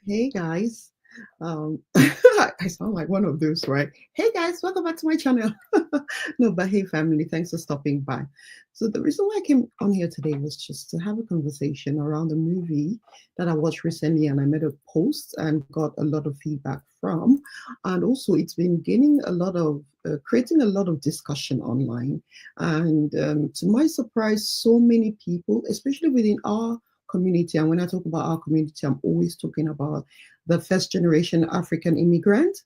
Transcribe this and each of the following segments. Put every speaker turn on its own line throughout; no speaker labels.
Hey guys, I sound like one of those, right? Hey guys, welcome back to my channel. No, but hey family, thanks for stopping by. So the reason why I came on here today was just to have a conversation around a movie that I watched recently, and I made a post and got a lot of feedback from, and also it's been gaining a lot of creating a lot of discussion online. And to my surprise, so many people, especially within our community. And when I talk about our community, I'm always talking about the first generation African immigrant.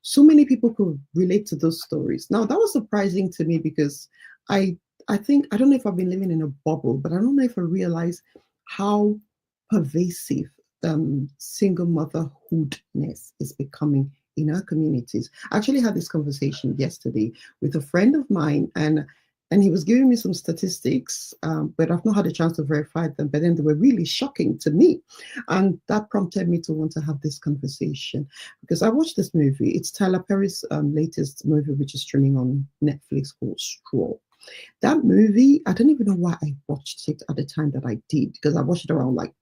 So many people could relate to those stories. Now that was surprising to me because I I think I don't know if I've been living in a bubble, but I don't know if I realize how pervasive single motherhoodness is becoming in our communities. I actually had this conversation yesterday with a friend of mine, and he was giving me some statistics, but I've not had a chance to verify them. But then they were really shocking to me, and that prompted me to want to have this conversation because I watched this movie. It's Tyler Perry's latest movie, which is streaming on Netflix, called Straw. That movie, I don't even know why I watched it at the time that I did, because I watched it around like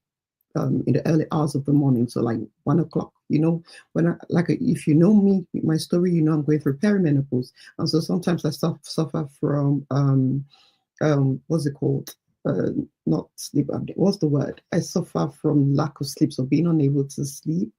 in the early hours of the morning, so like 1 o'clock. When if you know me, my story, I'm going through perimenopause, and so sometimes I suffer from what's it called? Uh, Not sleep apnea. What's the word? I suffer from lack of sleep, so being unable to sleep.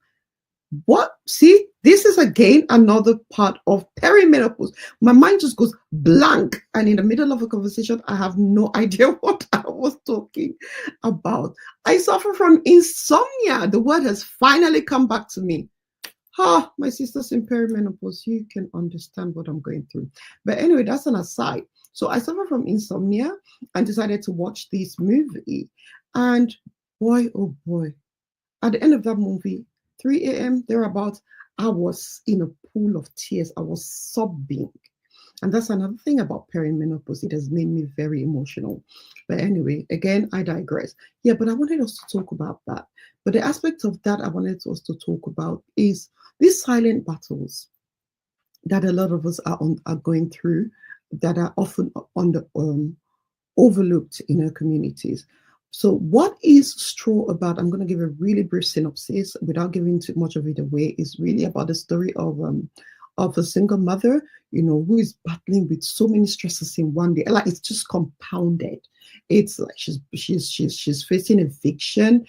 What? See, this is again another part of perimenopause. My mind just goes blank, and in the middle of a conversation, I have no idea what I was talking about. I suffer from insomnia. The word has finally come back to me. My sister's in perimenopause. You can understand what I'm going through. But anyway, that's an aside. So I suffer from insomnia and decided to watch this movie. And boy, oh boy, at the end of that movie, 3 a.m., thereabouts, I was in a pool of tears. I was sobbing. And that's another thing about perimenopause. It has made me very emotional. But anyway, again, I digress. Yeah, but I wanted us to talk about that. But the aspect of that I wanted us to talk about is these silent battles that a lot of us are going through, that are often overlooked in our communities. So, what is Straw about? I'm going to give a really brief synopsis without giving too much of it away. It's really about the story of a single mother, who is battling with so many stresses in one day. Like, it's just compounded. It's like she's facing eviction.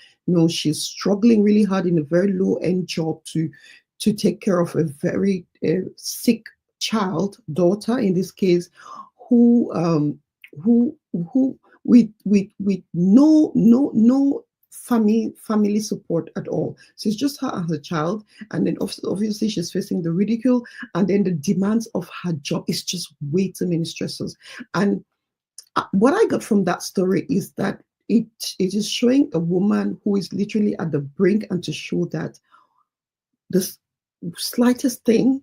She's struggling really hard in a very low end job to take care of a very sick child, daughter in this case, who who with no family support at all. So it's just her as a child, and then obviously she's facing the ridicule, and then the demands of her job. Is just way too many stresses. And what I got from that story is that it is showing a woman who is literally at the brink, and to show that the slightest thing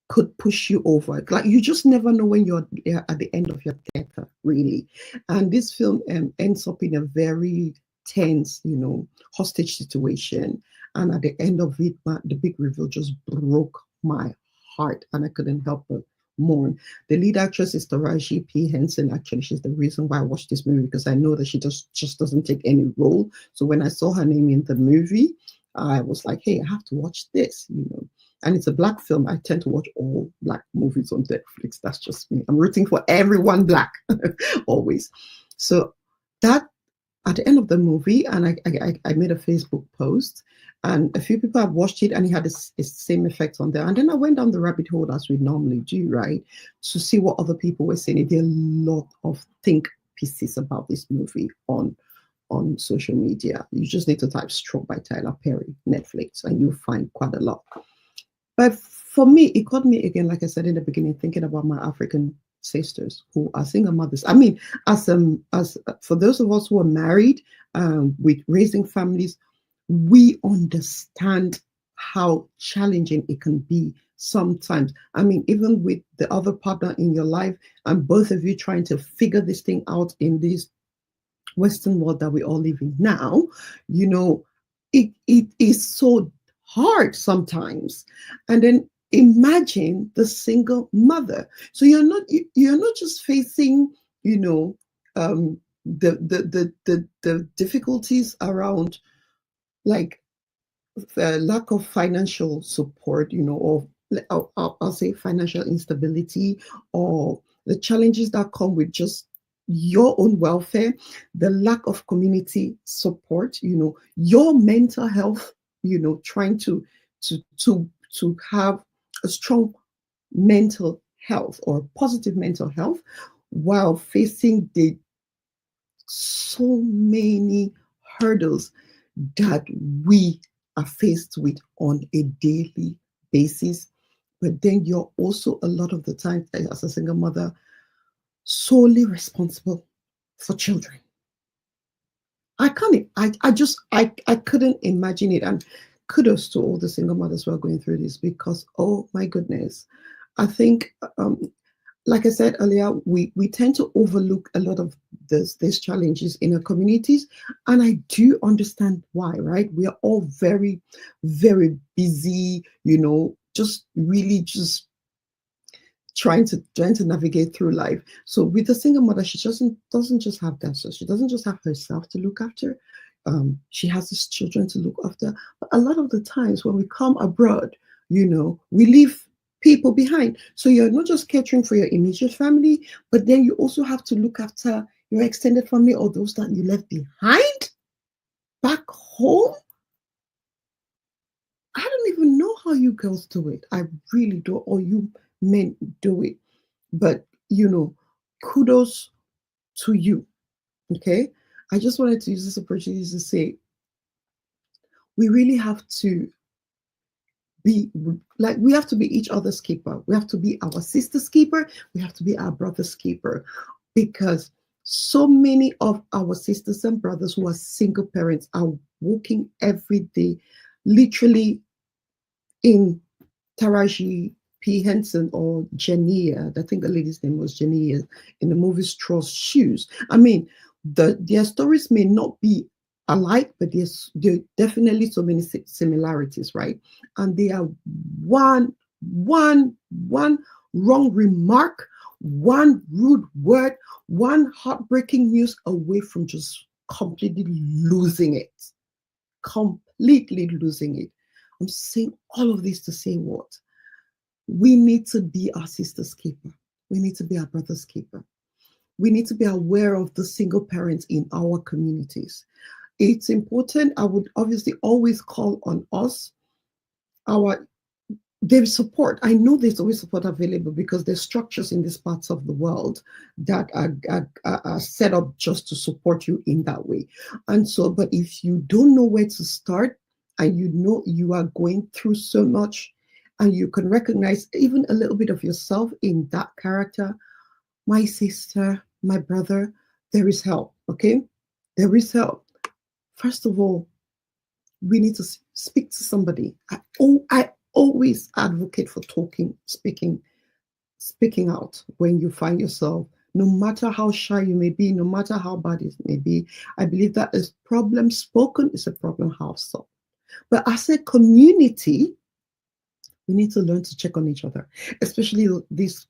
could push you over. Like, you just never know when you're at the end of your tether, really. And this film ends up in a very tense, hostage situation. And at the end of it, the big reveal just broke my heart, and I couldn't help but mourn. The lead actress is Taraji P. Henson. Actually, she's the reason why I watched this movie, because I know that she just doesn't take any role. So when I saw her name in the movie, I was like, hey, I have to watch this. And it's a black film. I tend to watch all black movies on Netflix. That's just me. I'm rooting for everyone black, always. So that at the end of the movie, and I made a Facebook post, and a few people have watched it, and it had the same effect on them. And then I went down the rabbit hole, as we normally do, right, to see what other people were saying. There are a lot of think pieces about this movie on social media. You just need to type Straw by Tyler Perry, Netflix, and you'll find quite a lot. But for me, it caught me again, like I said in the beginning, thinking about my African sisters who are single mothers. I mean, as for those of us who are married, with raising families, we understand how challenging it can be sometimes. I mean, even with the other partner in your life, and both of you trying to figure this thing out in this Western world that we all live in now, it is so hard sometimes. And then imagine the single mother. So you're not just facing, the difficulties around, like, lack of financial support, or I'll say financial instability, or the challenges that come with just your own welfare, the lack of community support, your mental health, trying to have a strong mental health or positive mental health while facing the so many hurdles that we are faced with on a daily basis. But then you're also a lot of the time, as a single mother, solely responsible for children. I can't, I couldn't imagine it. And kudos to all the single mothers who are going through this, because, oh my goodness, I think, like I said earlier, we tend to overlook a lot of these challenges in our communities, and I do understand why. Right, we are all very, very busy. Just really just trying to navigate through life. So with a single mother, she doesn't just have that. So she doesn't just have herself to look after. She has his children to look after. But a lot of the times when we come abroad, we leave people behind. So you're not just catering for your immediate family, but then you also have to look after your extended family or those that you left behind back home. I don't even know how you girls do it. I really don't, or you men do it. But, kudos to you. Okay. I just wanted to use this opportunity to say we really have to be like, we have to be each other's keeper. We have to be our sister's keeper. We have to be our brother's keeper, because so many of our sisters and brothers who are single parents are working every day, literally in Taraji P. Henson or Jania, I think the lady's name was Jania, in the movie Straw's shoes. I mean, their stories may not be alike, but there are definitely so many similarities, right? And they are one wrong remark, one rude word, one heartbreaking news away from just completely losing it. Completely losing it. I'm saying all of this to say what? We need to be our sister's keeper. We need to be our brother's keeper. We need to be aware of the single parents in our communities. It's important. I would obviously always call on us. There's support. I know there's always support available, because there's structures in these parts of the world that are set up just to support you in that way. And so, but if you don't know where to start, and you are going through so much, and you can recognize even a little bit of yourself in that character, my sister, my brother, there is help. Okay, there is help. First of all, we need to speak to somebody. I always advocate for speaking out when you find yourself, no matter how shy you may be, no matter how bad it may be. I believe that a problem spoken is a problem half solved. But as a community, we need to learn to check on each other, especially these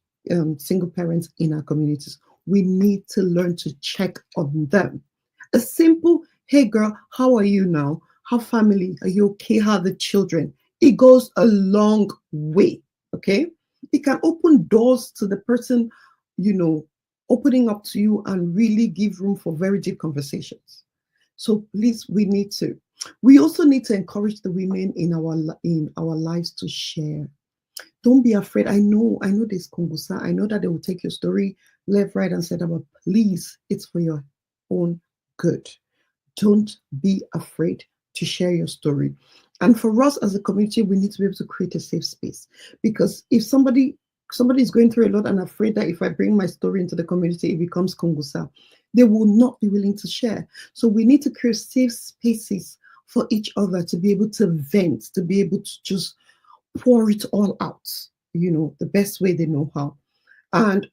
single parents in our communities. We need to learn to check on them. A simple, hey girl, how are you now? How family? Are you okay? How are the children? It goes a long way. Okay. It can open doors to the person, opening up to you, and really give room for very deep conversations. So please, we also need to encourage the women in our lives to share. Don't be afraid. I know there's Kongusa. I know that they will take your story left, right, and center, but please, it's for your own good. Don't be afraid to share your story. And for us as a community, we need to be able to create a safe space, because if somebody is going through a lot and afraid that if I bring my story into the community, it becomes Kongusa, they will not be willing to share. So we need to create safe spaces for each other to be able to vent, to be able to just pour it all out, the best way they know how. And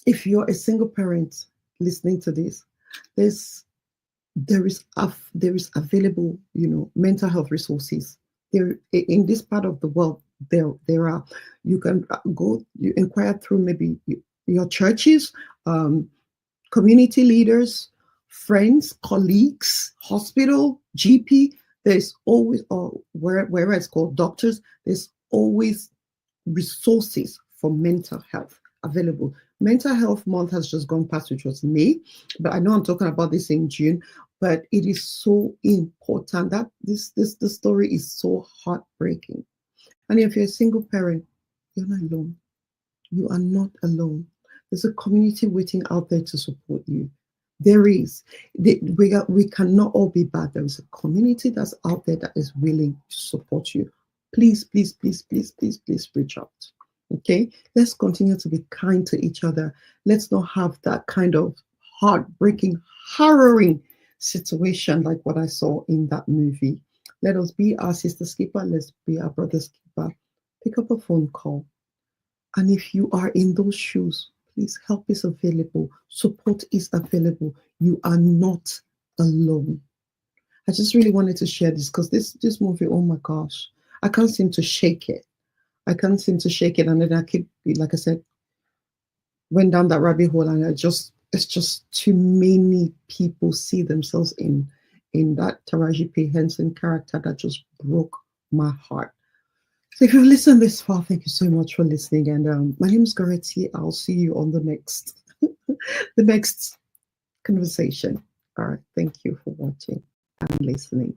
if you're a single parent listening to this, there is available, mental health resources. There in this part of the world, there are, you can you inquire through maybe your churches, community leaders, friends, colleagues, hospital, GP. There's always, or wherever it's called doctors, there's always resources for mental health available. Mental Health Month has just gone past, which was May, but I know I'm talking about this in June. But it is so important that the story is so heartbreaking. And if you're a single parent, you're not alone. You are not alone. There's a community waiting out there to support you. There is. We cannot all be bad. There is a community that's out there that is willing to support you. Please, please, please, please, please, please reach out. Okay? Let's continue to be kind to each other. Let's not have that kind of heartbreaking, harrowing situation like what I saw in that movie. Let us be our sister's keeper. Let's be our brother's keeper. Pick up a phone call. And if you are in those shoes, please, help is available. Support is available. You are not alone. I just really wanted to share this because this movie, oh my gosh, I can't seem to shake it. I can't seem to shake it. And then I keep, like I said, went down that rabbit hole, and it's just too many people see themselves in that Taraji P. Henson character that just broke my heart. So if you've listened this far, thank you so much for listening. And my name is Goretti. I'll see you on the next the next conversation. All right. Thank you for watching and listening.